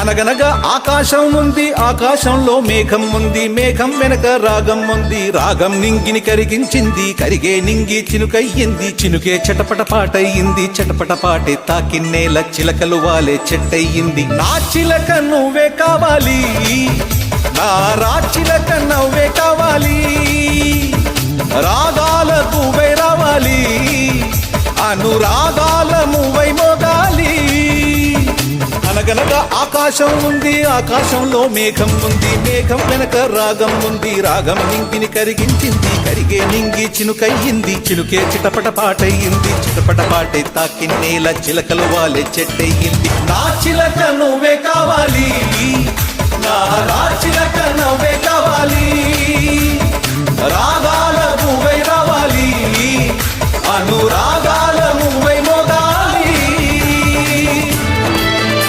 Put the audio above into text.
అనగనగా ఆకాశం ఉంది, ఆకాశంలో మేఘం ఉంది, మేఘం వెనక రాగం ఉంది, రాగం నింగిని కరిగించింది, కరిగే నింగి చినుకయ్యింది, చినుకే చటపట పాటయ్యింది, చటపట పాటే తాకిన్నేల చిలకలు వాలే చెట్టయ్యింది. నా చిలక నువ్వే కావాలి, నా రాచిలక నవ్వే కావాలి, రాగాల పువ్వై రావాలి, అనురాగాల మువ్వై మోగాలి. అనగనగా ఆకాశం ఉంది, ఆకాశంలో మేఘం ఉంది, మేఘం వెనక రాగం ఉంది, రాగం నింగిని కరిగించింది, కరిగే నింగి చినుకయ్యింది, చినుకే చిటపట పాటయ్యింది, చిటపట పాటే తాకిన్నేల చిలకలు వాలే చెట్టయ్యింది. నా చిలక